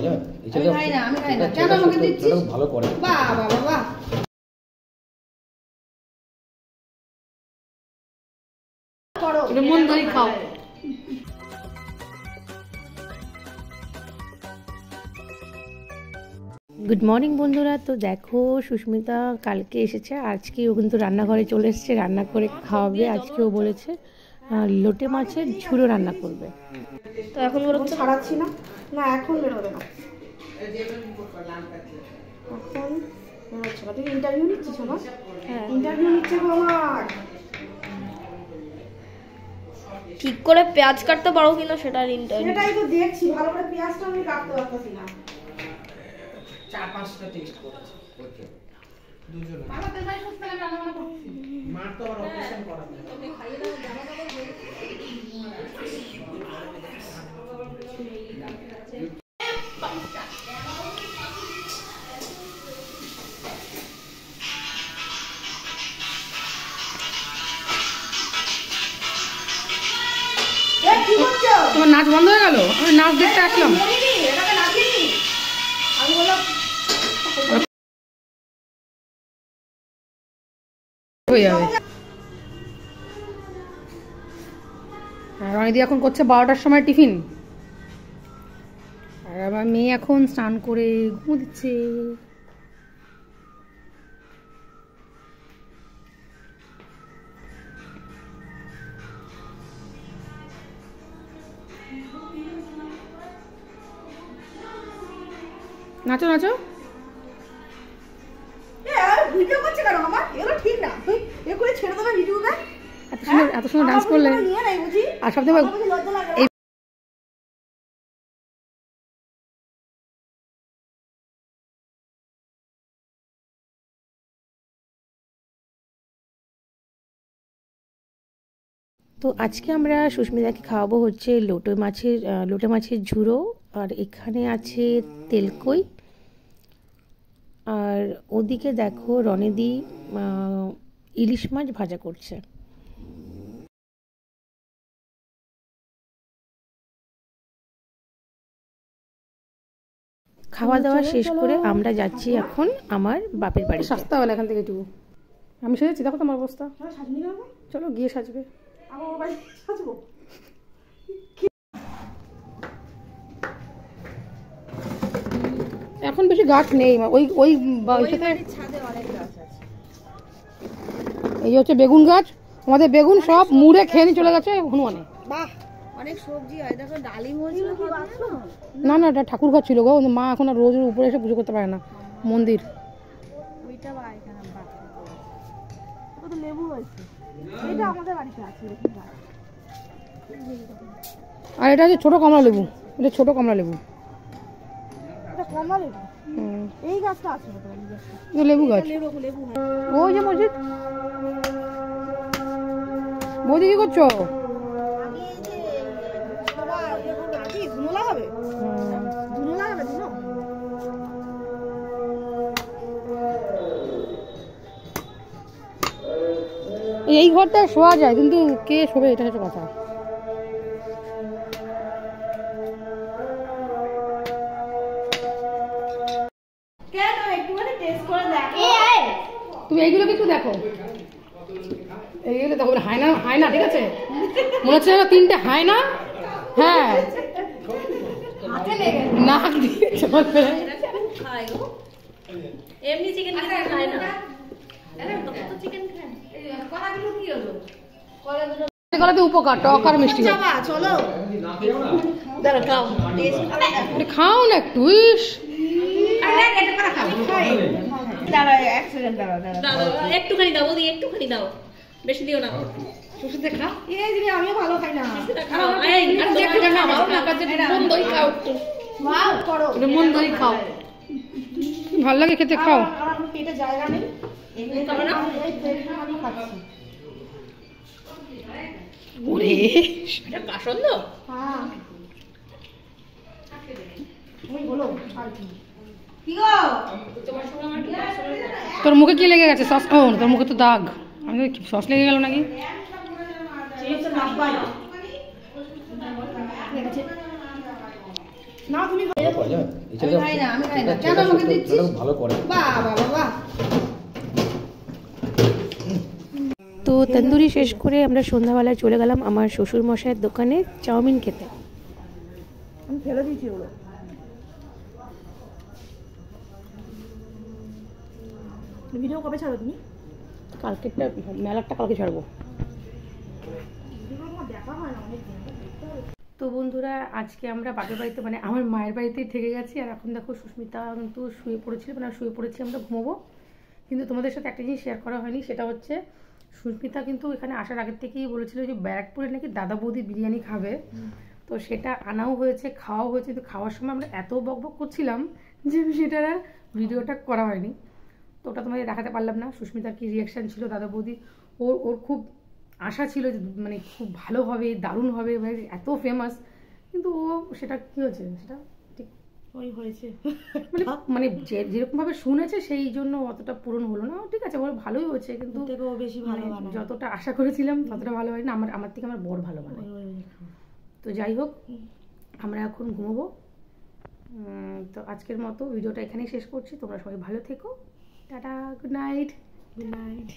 জানেন এই ছেলেটা আমি খাই না কেন আমাকে দিচ্ছিস ভালো করে বাহ বাহ বাহ করো এটা মন ধরে খাও গুড মর্নিং বন্ধুরা। তো দেখো সুস্মিতা কালকে এসেছে, আজকে ও কিন্তু রান্নাঘরে চলে এসেছে, রান্না করে খাওয়াবে। আজকে ও বলেছে লোটে মাছের ঝুড়ো রান্না করবে। তো এখন বেরোতে ছাড়াচ্ছি না, না এখন বেরোবে না, এখন বেরোচ্ছে না। তুই ইন্টারভিউ নিচ্ছিস আমার? হ্যাঁ ইন্টারভিউ নিচ্ছে গো আমার। ঠিক করে পেঁয়াজ কাটতে পারো কিনা সেটার ইন্টারভিউ, সেটাই তো দেখছি। ভালো করে পেঁয়াজটা আমি কাটতে পারতেছি না। 4-5টা টেস্ট করেছে ওকে দুজন আমাদের ভাই সুস্থ লাগে রান্না বান্না করছি মার তো আর অপারেশন করাতে ওকে খাইয়ে দাও জামা কাপড় পরে এ কি করছো? তোমার নাচ বন্ধ হয়ে গেল? আমি নাচ দেখতে আসলাম। এটাকে নাচিনি আমি বললাম হয়ে যাবে। রনিদি এখন করছে 12টার সময় টিফিন, আর আমার মেয়ে এখন স্নান করে ঘুমো দিচ্ছে। নাচো নাচো। ভিডিও করছে কেন আমার? এগুলো ঠিক না, তুই এ করে ছেড়ে দেবে ভিডিওটা। এত সুন্দর ডান্স করলে আর সব থেকে এই তো আজকে আমরা সুস্মিতাকে খাওয়াবো হচ্ছে লোটে মাছের ঝুড়ো, আর এখানে আছে তেলকই, আর ওদিকে দেখো রনিদি ইলিশ মাছ ভাজা করছে। খাওয়া দাওয়া শেষ করে আমরা যাচ্ছি এখন আমার বাপের বাড়ি। সস্তা হলো এখান থেকে একটু। আমি সেজেছি, দেখো তোমার অবস্থা। চলো গিয়ে সাজবে। এখন বেশি গাছ নেই, ওই ওই ছাদে অনেক গাছ আছে। এই হচ্ছে বেগুন গাছ, আমাদের বেগুন সব মুড়ে খেয়ে নিয়ে চলে গেছে হনুমানে। বাহ অনেক সবজি হয়, দেখো ডালিম হয়েছিল কি বাঁচলো না না, এটা ঠাকুর ঘর ছিল গো, মা এখন আর রোজ উপরে এসে পুজো করতে পারে না, মন্দির। ওইটা বা এখানে কত লেবু হয়েছে, এটা আমাদের বাড়িতে আছে। আর এটা হচ্ছে ছোট কমলা লেবু, এটা ছোট কমলা লেবু, এটা কমলা লেবু। এই গাছটা আছে লেবু গাছ। ওই যে মসজিদ। বৌদি কি করছো? এই ঘরটা শোয়া যায়, কিন্তু কে শোবে, এটা হচ্ছে কথা। তুমি এইগুলোকে একটু দেখো, এইগুলো দেখো, হায়না হায়না, ঠিক আছে? মনে হচ্ছে 3টে হায়না। হ্যাঁ নাক দিয়ে চলবে। এমনি চিকেন খায় না, চিকেন খায়। কলাগুলো কি হলো? কলাতে উপকার, টক আর মিষ্টি। চলো দাঁড়া খাও, খাও না একটু। একটুখানি দাও বৌদি, একটুখানি দাও, বেশি দিও না। সুস্মিতা খা। আমিও ভালো খাই না। মন দই খাও, ভালো লাগে খেতে, খাও। পেটে জায়গা নেই, পছন্দ। তোর মুখে কি লেগে গেছে? সস? ও তোর মুখে তো দাগ, আমি সস লেগে গেল নাকি? না তুমি খাই না, আমি খাই না। কেন আমাকে দিচ্ছিস? ভালো করে। বাহ বাহ বাহ। তো তন্দুরি শেষ করে আমরা সন্ধ্যাবেলায় চলে গেলাম আমার শ্বশুর মশাইয়ের দোকানে চাউমিন খেতে। আমি ফেলে দিয়েছি ওগুলো। ভিডিও কবে ছাড়ো তুমি? কালকেরটা মেলারটা কালকে ছাড়বো। দেখা হয় না অনেক। তো বন্ধুরা আজকে আমরা বাপের বাড়িতে মানে আমার মায়ের বাড়িতেই থেকে গেছি। আর এখন দেখো সুস্মিতা কিন্তু শুয়ে পড়েছিল, মানে শুয়ে পড়েছি, আমরা ঘুমোবো। কিন্তু তোমাদের সাথে একটা জিনিস শেয়ার করা হয়নি, সেটা হচ্ছে সুস্মিতা কিন্তু এখানে আসার আগের থেকেই বলেছিল যে ব্যারাকপুরে নাকি দাদা বৌদি বিরিয়ানি খাবে। তো সেটা আনাও হয়েছে, খাওয়াও হয়েছে। কিন্তু খাওয়ার সময় আমরা এত বকবক করছিলাম যে সেটার আর ভিডিওটা করা হয়নি। তো ওটা তোমাদের দেখাতে পারলাম না। সুস্মিতার কি রিয়াকশান ছিল দাদা বৌদি, ওর খুব আশা ছিল যে মানে খুব ভালো হবে, দারুণ হবে, এত ফেমাস। কিন্তু ও সেটা কি হয়েছে, সেটা ঠিক ওই হয়েছে মানে মানে যেরকমভাবে শুনেছে সেই জন্য অতটা পূরণ হলো না। ঠিক আছে, ওর ভালোই হয়েছে, কিন্তু বেশি ভালো বানায়। যতটা আশা করেছিলাম ততটা ভালো হয়নি। আমার থেকে আমার বর ভালো বানায়। তো যাই হোক, আমরা এখন ঘুমোবো। তো আজকের মতো ভিডিওটা এখানেই শেষ করছি। তোমরা সবাই ভালো থেকো। Tata, good night. Good night.